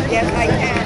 Yes, I can.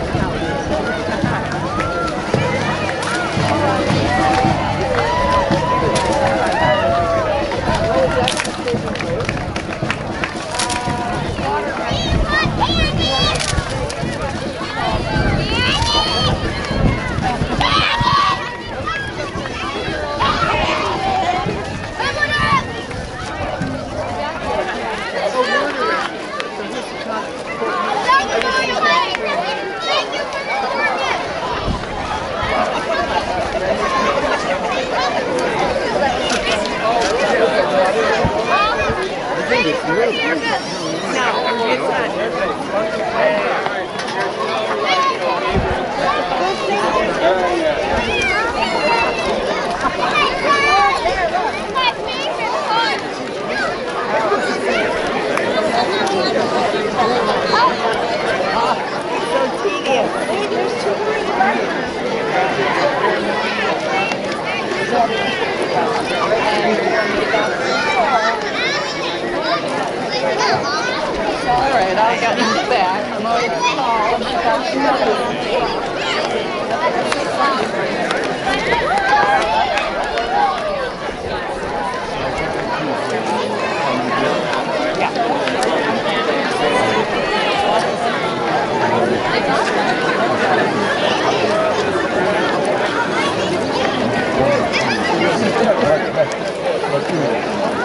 I got you back. I'm already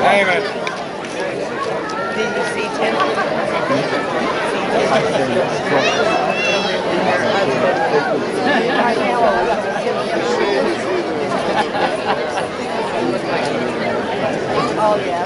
David. Did you see Tim? Oh, yeah.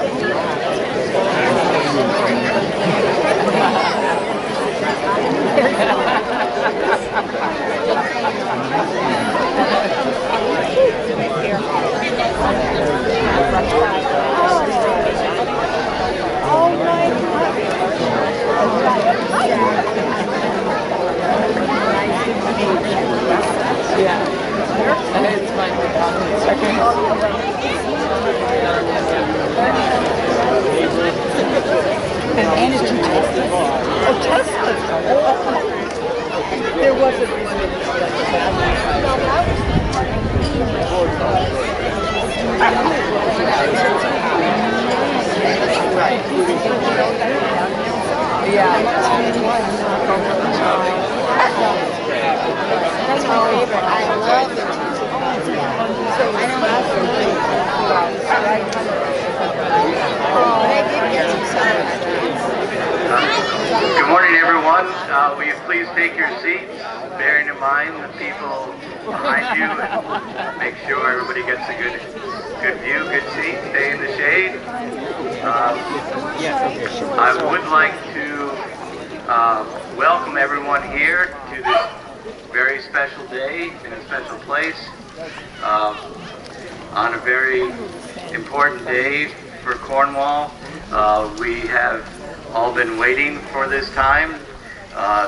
Oh, my God. Yeah. It's fine. And it's two Teslas. Oh, Teslas. There wasn't one in like the battery. No, that That's my favorite. I love it. I don't have to leave. But I did get some salads. Good morning, everyone. Will you please take your seats, bearing in mind the people behind you, and make sure everybody gets a good view, good seat, stay in the shade. I would like to welcome everyone here to this very special day in a special place, on a very important day for Cornwall. We have all been waiting for this time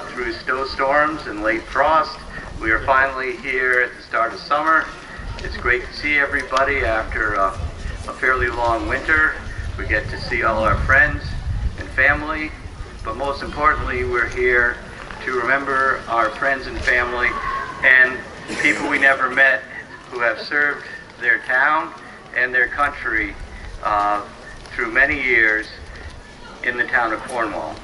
through snowstorms and late frost. We are finally here at the start of summer. It's great to see everybody after a fairly long winter. We get to see all our friends and family, but most importantly, we're here to remember our friends and family and people we never met who have served their town and their country through many years in the town of Cornwall.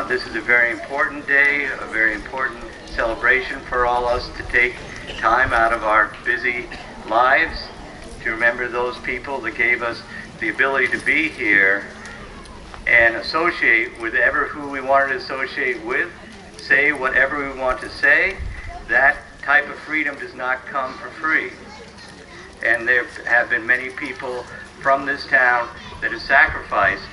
This is a very important day, a very important celebration for all us to take time out of our busy lives to remember those people that gave us the ability to be here and associate with who we wanted to associate with, say whatever we want to say. That type of freedom does not come for free. And there have been many people from this town that have sacrificed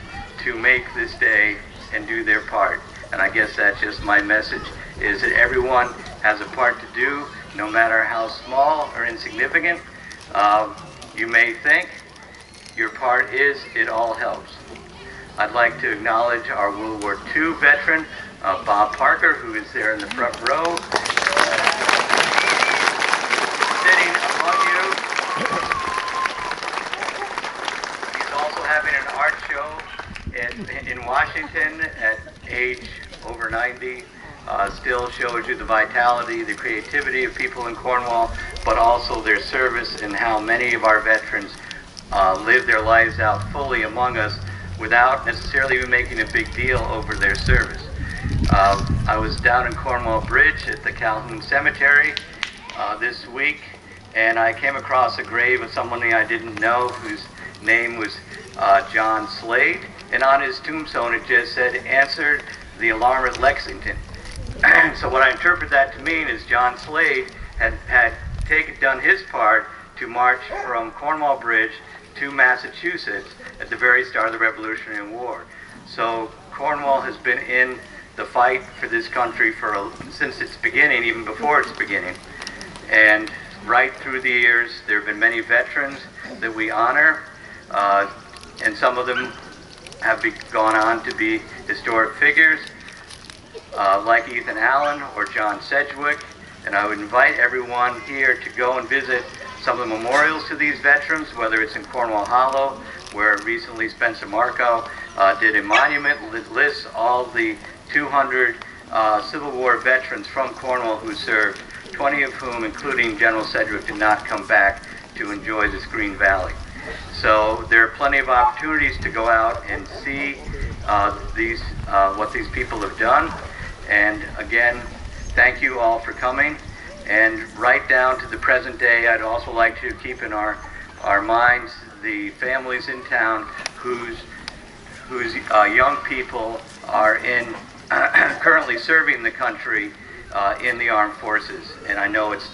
to make this day and do their part. And I guess that's just my message, is that everyone has a part to do, no matter how small or insignificant you may think. Your part is, it all helps. I'd like to acknowledge our World War II veteran, Bob Parker, who is there in the front row, sitting among you. in Washington at age over 90 still shows you the vitality, the creativity of people in Cornwall, but also their service and how many of our veterans live their lives out fully among us without necessarily even making a big deal over their service. I was down in Cornwall Bridge at the Calhoun Cemetery this week, and I came across a grave of someone I didn't know whose name was John Slade, and on his tombstone it just said, "Answered the alarm at Lexington." So what I interpret that to mean is John Slade had done his part to march from Cornwall Bridge to Massachusetts at the very start of the Revolutionary War. So Cornwall has been in the fight for this country since its beginning, even before its beginning. And right through the years, there have been many veterans that we honor, and some of them have gone on to be historic figures, like Ethan Allen or John Sedgwick. And I would invite everyone here to go and visit some of the memorials to these veterans, whether it's in Cornwall Hollow, where recently Spencer Marco did a monument that lists all the 200 Civil War veterans from Cornwall who served, 20 of whom, including General Sedgwick, did not come back to enjoy this Green Valley. So there are plenty of opportunities to go out and see what these people have done. And again, thank you all for coming. And right down to the present day, I'd also like to keep in our minds the families in town whose young people are currently serving the country in the armed forces. And I know it's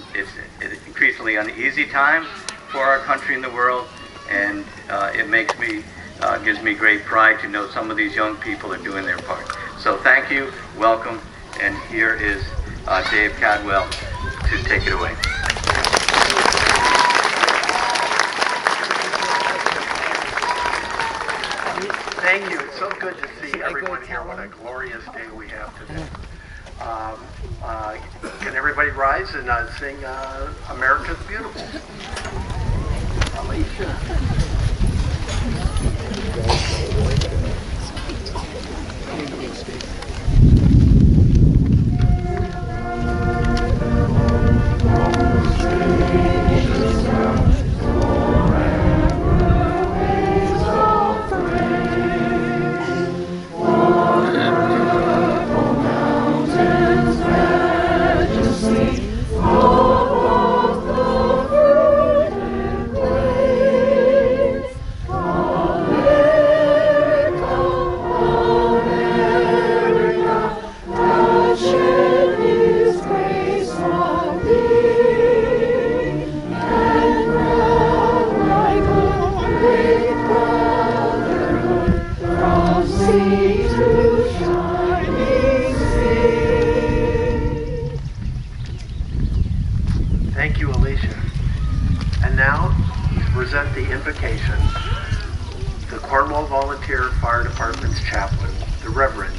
increasingly an uneasy time for our country and the world, and it gives me great pride to know some of these young people are doing their part. So thank you, welcome, and here is Dave Cadwell to take it away. Thank you. It's so good to see everyone here. What a glorious day we have today. Can everybody rise and sing America's Beautiful? Alicia. Thank you, Alicia. And now, to present the invocation, the Cornwall Volunteer Fire Department's chaplain, the Reverend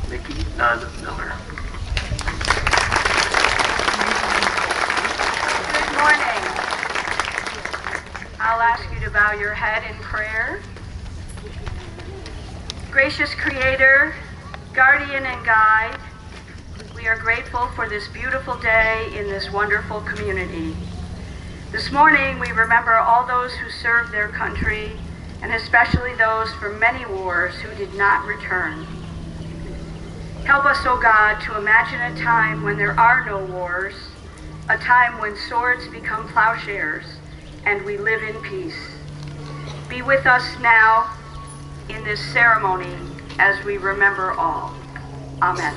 Mickey Nunn Miller. Good morning. I'll ask you to bow your head in prayer. Gracious Creator, Guardian and Guide, we are grateful for this beautiful day in this wonderful community. This morning we remember all those who served their country, and especially those from many wars who did not return. Help us, O God, to imagine a time when there are no wars, a time when swords become plowshares and we live in peace. Be with us now in this ceremony as we remember all. Amen.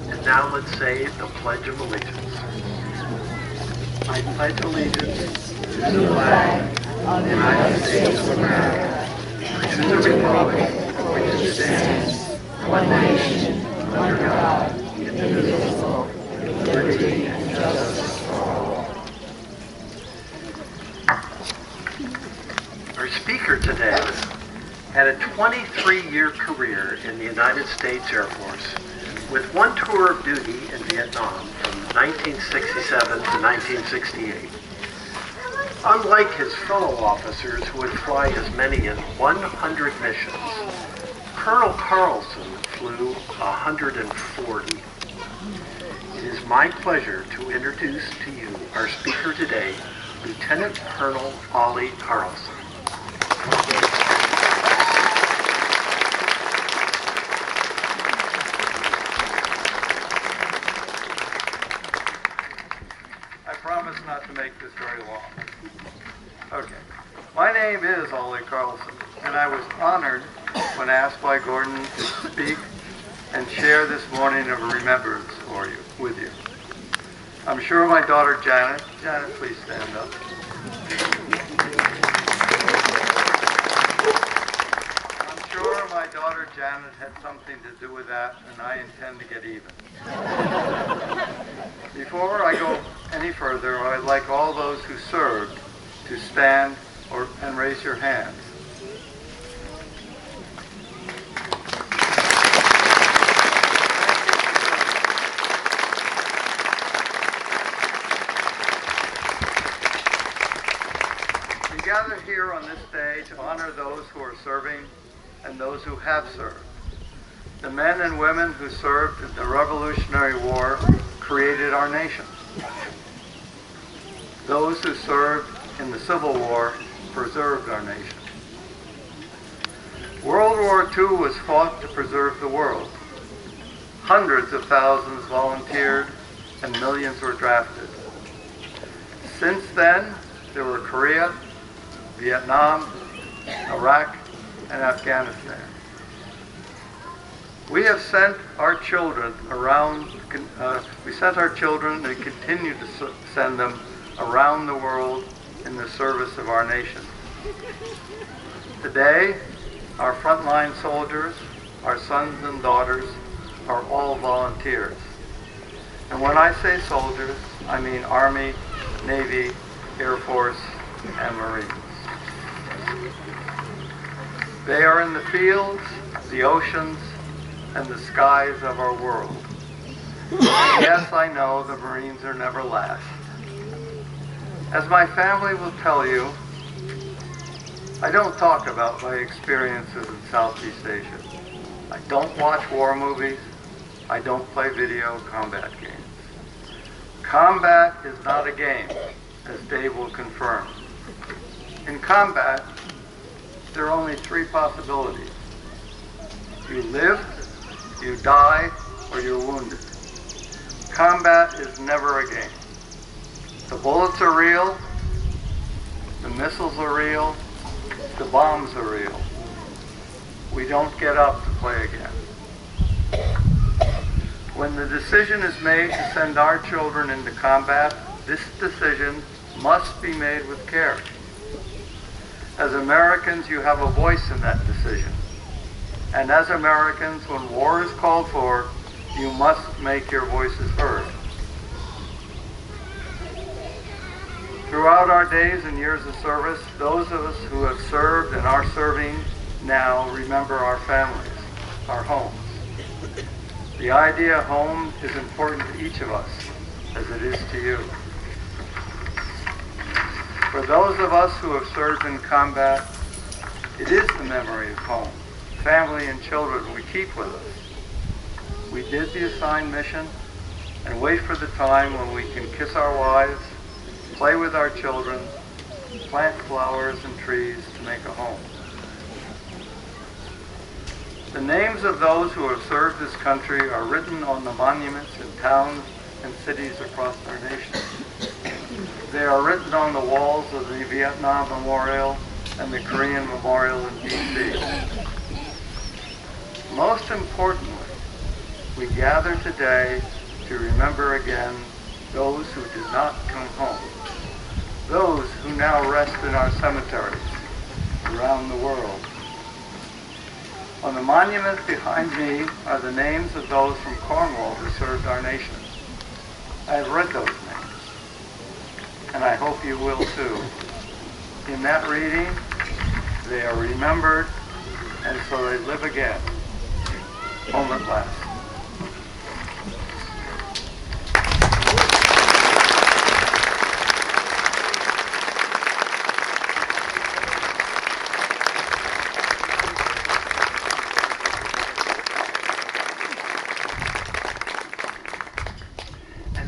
And now let's say the Pledge of Allegiance. I pledge allegiance to the flag of the United States of America, and to the republic for which it stands, one nation, under God, indivisible, with liberty and justice for all. Our speaker today had a 23-year career in the United States Air Force, with one tour of duty in Vietnam from 1967 to 1968. Unlike his fellow officers who would fly as many as 100 missions, Colonel Carlson flew 140. It is my pleasure to introduce to you our speaker today, Lieutenant Colonel Ollie Carlson. I promise not to make this very long. Okay. My name is Ollie Carlson, and I was honored when asked by Gordon to speak and share this morning of remembrance with you. I'm sure my daughter Janet, please stand up. I'm sure my daughter Janet had something to do with that, and I intend to get even. Before I go any further, I'd like all those who served to stand and raise your hands. We gather here on this day to honor those who are serving and those who have served. The men and women who served in the Revolutionary War created our nation. Those who served in the Civil War preserved our nation. World War II was fought to preserve the world. Hundreds of thousands volunteered and millions were drafted. Since then, there were Korea, Vietnam, Iraq, and Afghanistan. We have sent our children around, and continue to send them around the world in the service of our nation. Today, our frontline soldiers, our sons and daughters, are all volunteers. And when I say soldiers, I mean Army, Navy, Air Force, and Marines. They are in the fields, the oceans, and the skies of our world. And yes, I know the Marines are never last. As my family will tell you, I don't talk about my experiences in Southeast Asia. I don't watch war movies. I don't play video combat games. Combat is not a game, as Dave will confirm. In combat, there are only three possibilities. You live, you die, or you're wounded. Combat is never a game. The bullets are real, the missiles are real, the bombs are real. We don't get up to play again. When the decision is made to send our children into combat, this decision must be made with care. As Americans, you have a voice in that decision. And as Americans, when war is called for, you must make your voices heard. Throughout our days and years of service, those of us who have served and are serving now remember our families, our homes. The idea of home is important to each of us, as it is to you. For those of us who have served in combat, it is the memory of home, family and children we keep with us. We did the assigned mission and wait for the time when we can kiss our wives, play with our children, plant flowers and trees to make a home. The names of those who have served this country are written on the monuments in towns and cities across our nation. They are written on the walls of the Vietnam Memorial and the Korean Memorial in D.C. Most importantly, we gather today to remember again those who did not come home, those who now rest in our cemeteries around the world. On the monument behind me are the names of those from Cornwall who served our nation. I have read those names, and I hope you will too. In that reading, they are remembered, and so they live again. Home at last.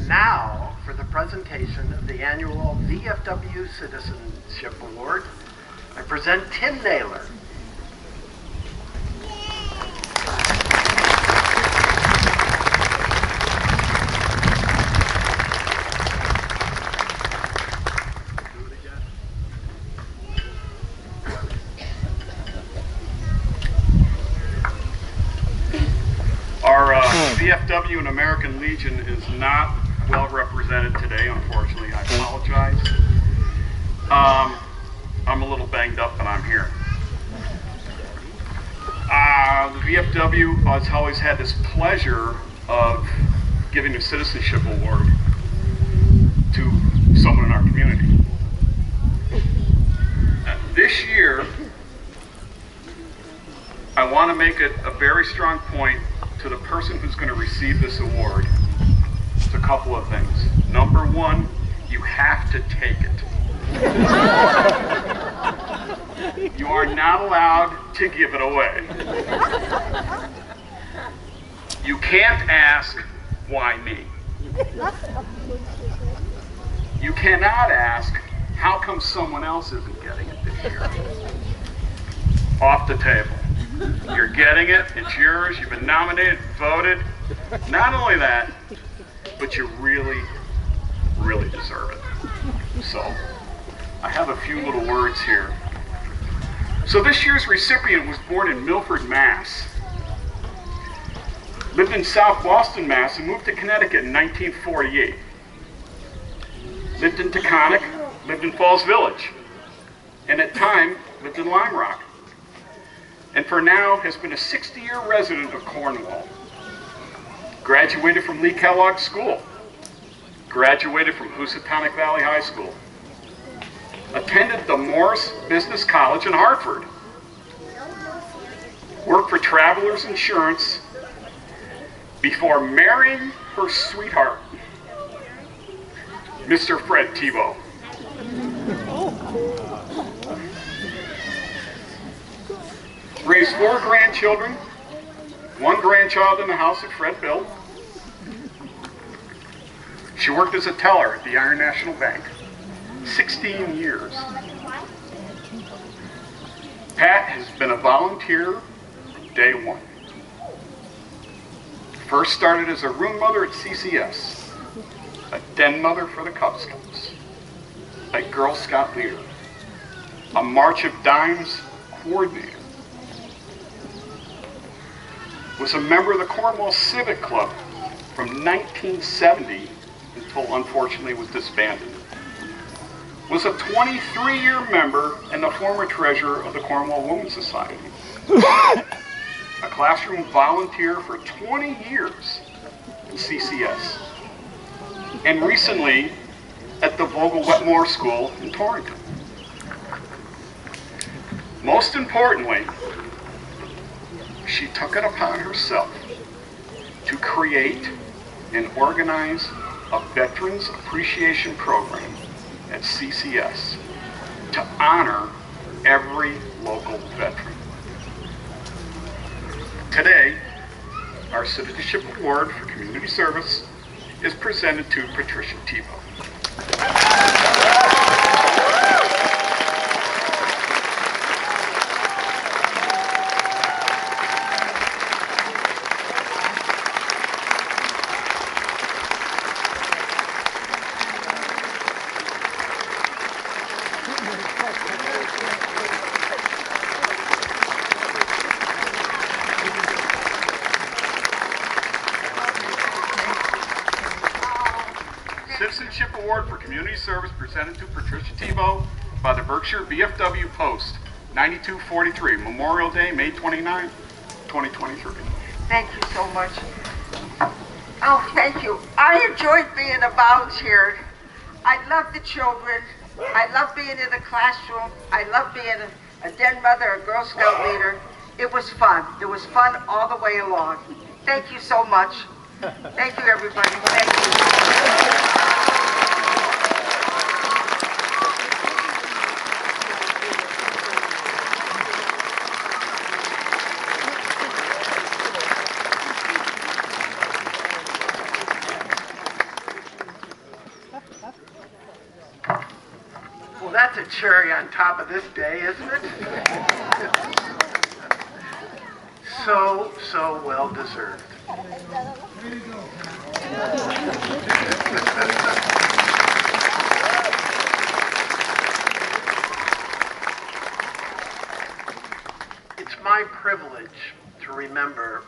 Now, for the presentation of the annual VFW Citizenship Award, I present Tim Naylor. Our VFW and American Legion is not well represented today, unfortunately. I apologize. I'm a little banged up, but I'm here. The VFW has always had this pleasure of giving a citizenship award to someone in our community. This year, I want to make it a very strong point to the person who's going to receive this award. It's a couple of things. Number one, you have to take it. You are not allowed to give it away. You can't ask, why me? You cannot ask, how come someone else isn't getting it this year? Off the table. You're getting it, it's yours, you've been nominated, voted. Not only that, but you really, really deserve it. So, I have a few little words here. So this year's recipient was born in Milford, Mass. Lived in South Boston, Mass, and moved to Connecticut in 1948. Lived in Taconic, lived in Falls Village, and at time lived in Lime Rock. And for now has been a 60-year resident of Cornwall. Graduated from Lee Kellogg School. Graduated from Housatonic Valley High School. Attended the Morris Business College in Hartford. Worked for Travelers Insurance before marrying her sweetheart, Mr. Fred Tebow. Raised 4 grandchildren, 1 grandchild in the house that Fred built. She worked as a teller at the Iron National Bank, 16 years. Pat has been a volunteer from day one. First started as a room mother at CCS, a den mother for the Cub Scouts, a Girl Scout leader, a March of Dimes coordinator, was a member of the Cornwall Civic Club from 1970 until unfortunately was disbanded. Was a 23-year member and the former treasurer of the Cornwall Women's Society. A classroom volunteer for 20 years in CCS. And recently at the Vogel Wetmore School in Torrington. Most importantly, she took it upon herself to create and organize a Veterans Appreciation Program at CCS to honor every local veteran. Today, our Citizenship Award for Community Service is presented to Patricia Tebow. Citizenship Award for Community Service presented to Patricia Tebow by the Berkshire VFW Post, 9243, Memorial Day, May 29, 2023. Thank you so much. Oh, thank you. I enjoyed being a volunteer. I love the children. I love being in the classroom. I love being a den mother, a Girl Scout leader. It was fun. It was fun all the way along. Thank you so much. Thank you, everybody. Thank you. that's a cherry on top of this day, isn't it? So well deserved. It's my privilege to remember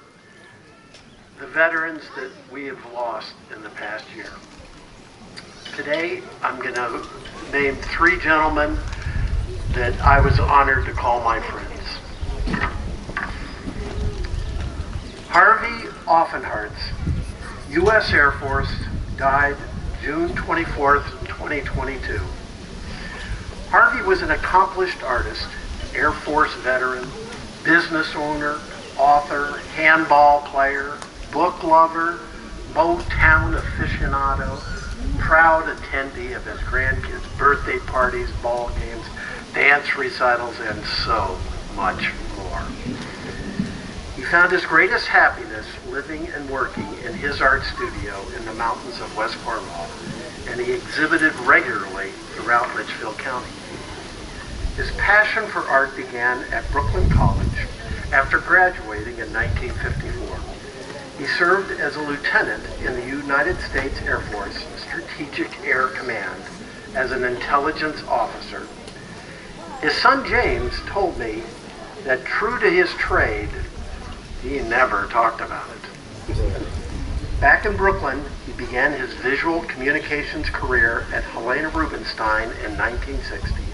the veterans that we have lost in the past year. Today, I'm going to name 3 gentlemen that I was honored to call my friends. Harvey Offenhartz, U.S. Air Force, died June 24th, 2022. Harvey was an accomplished artist, Air Force veteran, business owner, author, handball player, book lover, Motown aficionado, proud attendee of his grandkids' birthday parties, ball games, dance recitals, and so much more. He found his greatest happiness living and working in his art studio in the mountains of West Cornwall, and he exhibited regularly throughout Litchfield County. His passion for art began at Brooklyn College after graduating in 1954. He served as a lieutenant in the United States Air Force Strategic Air Command as an intelligence officer. His son James told me that true to his trade, he never talked about it. Back in Brooklyn, he began his visual communications career at Helena Rubinstein in 1960,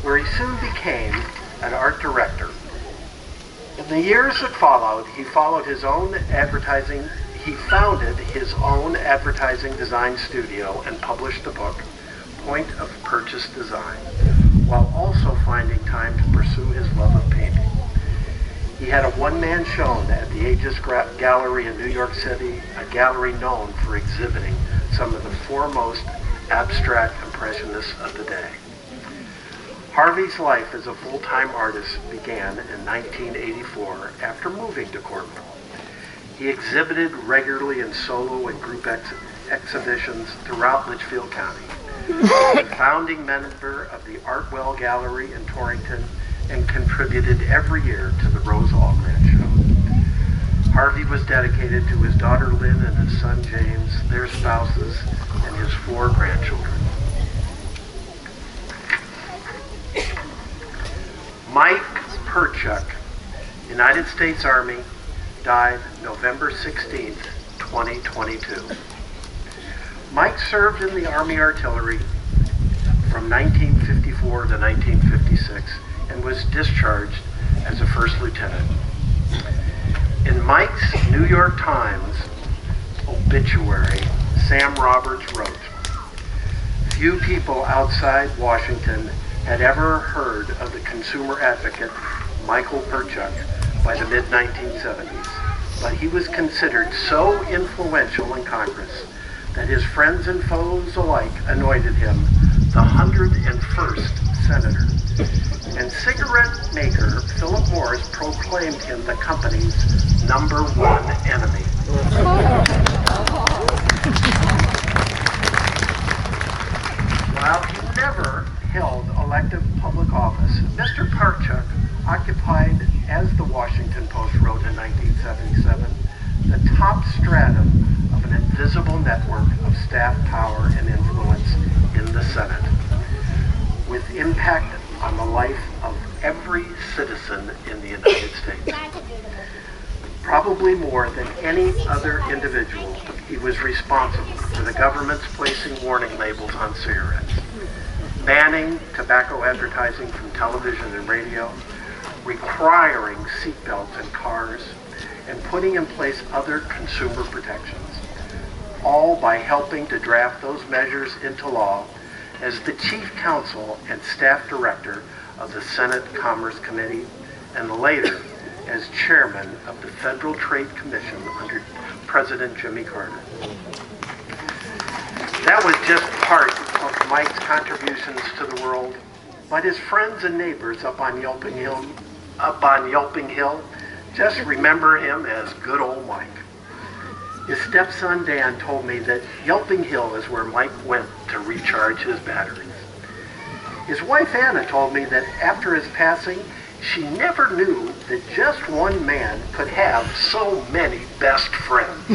where he soon became an art director. In the years that followed, he founded his own advertising design studio and published the book, Point of Purchase Design, while also finding time to pursue his love of painting. He had a one-man show at the Aegis Gallery in New York City, a gallery known for exhibiting some of the foremost abstract impressionists of the day. Harvey's life as a full-time artist began in 1984 after moving to Cornwall. He exhibited regularly in solo and group exhibitions throughout Litchfield County. He was a founding member of the Artwell Gallery in Torrington and contributed every year to the Rose Allgrant Show. Harvey was dedicated to his daughter Lynn and his son James, their spouses, and his 4 grandchildren. Mike Perchuk, United States Army, died November 16th, 2022. Mike served in the Army Artillery from 1954 to 1956 and was discharged as a first lieutenant. In Mike's New York Times obituary, Sam Roberts wrote, "Few people outside Washington had ever heard of the consumer advocate Michael Perchuk by the mid-1970s, but he was considered so influential in Congress that his friends and foes alike anointed him the 101st senator. And cigarette maker Philip Morris proclaimed him the company's #1 enemy." While he never held elective public office, Mr. Perchuk occupied, as the Washington Post wrote in 1977, the top stratum of an invisible network of staff power and influence in the Senate, with impact on the life of every citizen in the United States. Probably more than any other individual, he was responsible for the government's placing warning labels on cigarettes, banning tobacco advertising from television and radio, requiring seatbelts in cars, and putting in place other consumer protections, all by helping to draft those measures into law as the chief counsel and staff director of the Senate Commerce Committee, and later as chairman of the Federal Trade Commission under President Jimmy Carter. That was just part of Mike's contributions to the world, but his friends and neighbors up on Yelping Hill just remember him as good old Mike. His stepson Dan told me that Yelping Hill is where Mike went to recharge his batteries. His wife Anna told me that after his passing, she never knew that just one man could have so many best friends.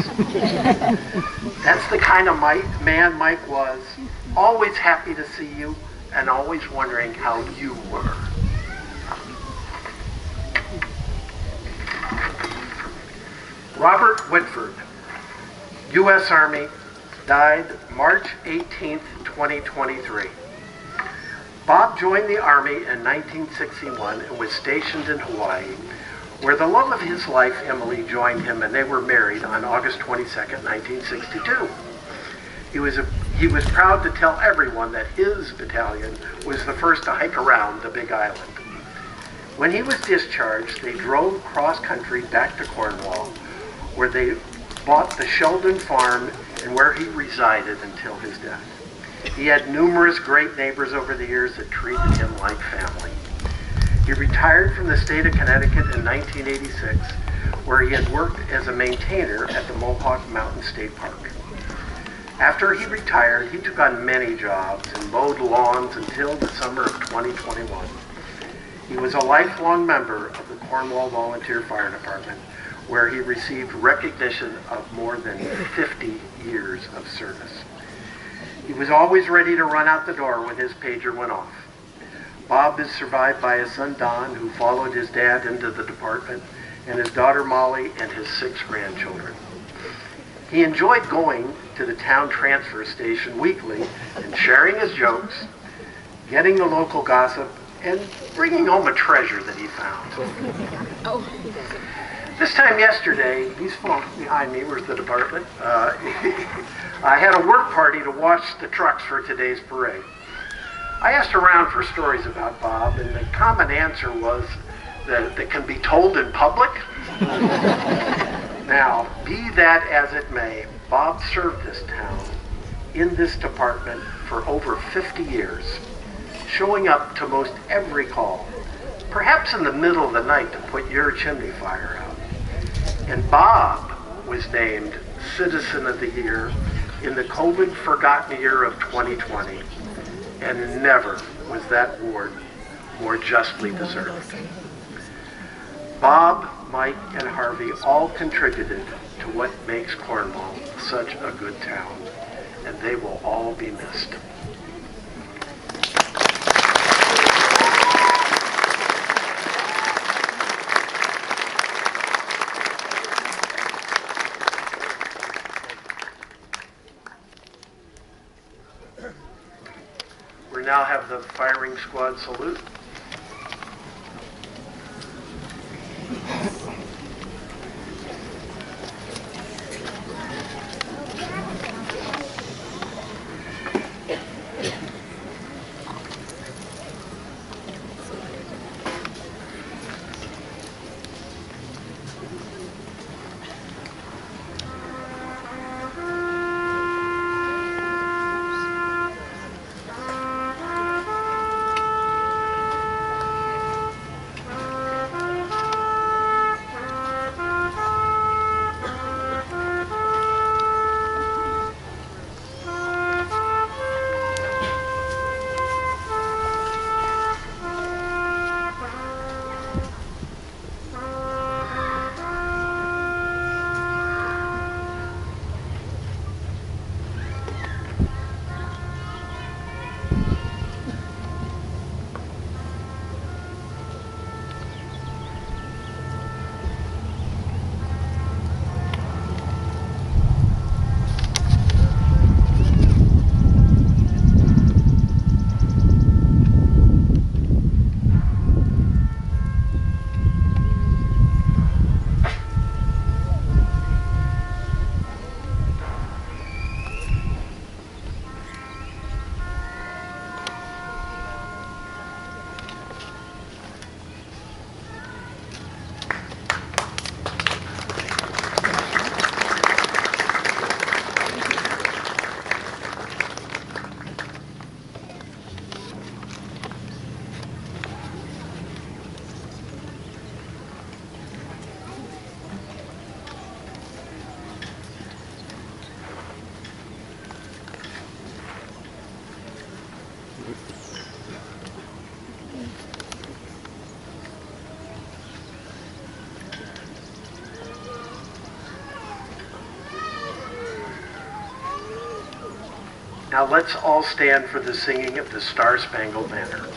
That's the kind of man Mike was, always happy to see you and always wondering how you were. Robert Whitford, U.S. Army, died March 18th, 2023. Bob joined the Army in 1961 and was stationed in Hawaii, where the love of his life, Emily, joined him, and they were married on August 22nd, 1962. He was proud to tell everyone that his battalion was the first to hike around the Big Island. When he was discharged, they drove cross-country back to Cornwall, where they bought the Sheldon farm and where he resided until his death. He had numerous great neighbors over the years that treated him like family. He retired from the state of Connecticut in 1986, where he had worked as a maintainer at the Mohawk Mountain State Park. After he retired, he took on many jobs and mowed lawns until the summer of 2021. He was a lifelong member of the Cornwall Volunteer Fire Department, where he received recognition of more than 50 years of service. He was always ready to run out the door when his pager went off. Bob is survived by his son Don, who followed his dad into the department, and his daughter Molly and his 6 grandchildren. He enjoyed going to the town transfer station weekly and sharing his jokes, getting the local gossip, and bringing home a treasure that he found. This time yesterday, these folks behind me were the department. I had a work party to watch the trucks for today's parade. I asked around for stories about Bob, and the common answer was that they can be told in public. Now, be that as it may, Bob served this town in this department for over 50 years, showing up to most every call, perhaps in the middle of the night to put your chimney fire out. And Bob was named Citizen of the Year in the COVID-forgotten year of 2020, and never was that award more justly deserved. Bob, Mike, and Harvey all contributed to what makes Cornwall such a good town, and they will all be missed. We now have the firing squad salute. Now let's all stand for the singing of the Star-Spangled Banner.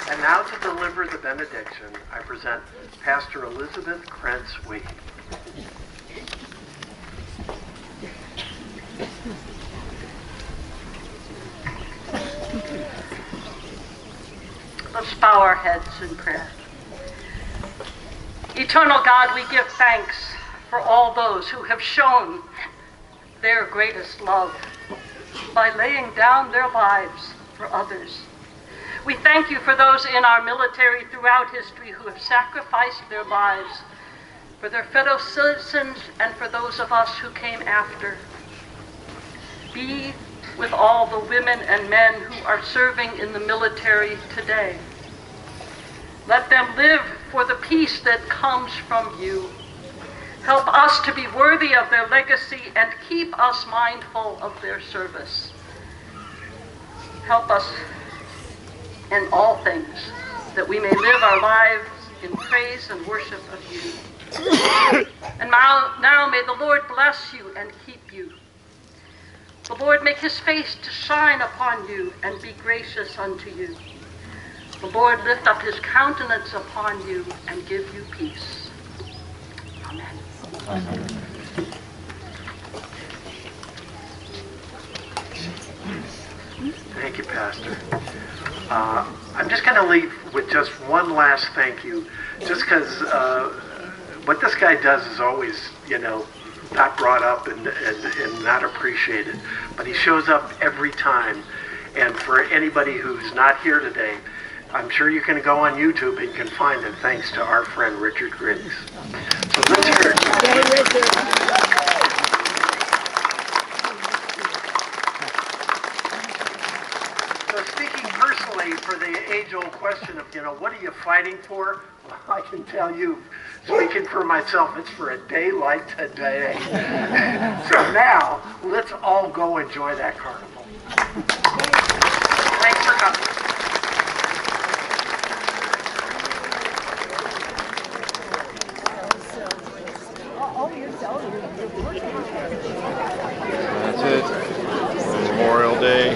And now to deliver the benediction, I present Pastor Elizabeth Krentz-Wee. Let's bow our heads in prayer. Eternal God, we give thanks for all those who have shown their greatest love by laying down their lives for others. We thank you for those in our military throughout history who have sacrificed their lives for their fellow citizens and for those of us who came after. Be with all the women and men who are serving in the military today. Let them live for the peace that comes from you. Help us to be worthy of their legacy and keep us mindful of their service. Help us in all things, that we may live our lives in praise and worship of you. And now may the Lord bless you and keep you. The Lord make his face to shine upon you and be gracious unto you. The Lord lift up his countenance upon you and give you peace. Amen. Amen. Thank you, Pastor. I'm just going to leave with just one last thank you, just because what this guy does is always, not brought up and not appreciated. But he shows up every time. And for anybody who's not here today, I'm sure you can go on YouTube and can find it thanks to our friend Richard Griggs. So let's hear it. Yay, Richard. So speaking personally for the age-old question of, what are you fighting for? Well, I can tell you, speaking for myself, it's for a day like today. So now, let's all go enjoy that carnival. Thanks for coming. That's it. Memorial Day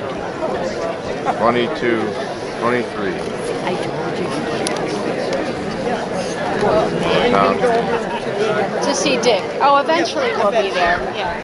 22-23. To see Dick. Oh, eventually we'll be there. Yeah.